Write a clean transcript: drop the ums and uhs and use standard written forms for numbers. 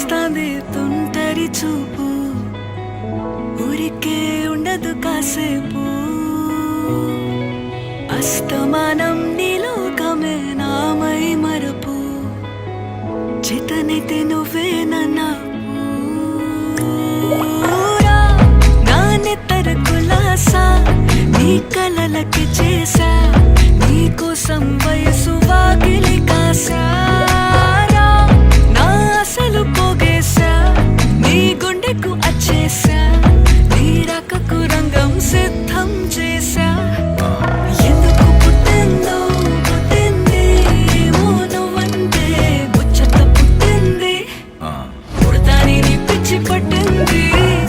వస్తాంది తుంటరి చూపు, ఊరికే ఉండదు కాసేపు. అస్తమానం నీలోకమే నామై మరపు, చేతనైతే నువ్వే నన్నాపు. నానెత్తర కులాసా నీ కలలకి చేసా, నీ కోసం వయసు వాకిలి కాసా. నా అసలు పోగేసా, నీ గుండెకు అచ్చేసా.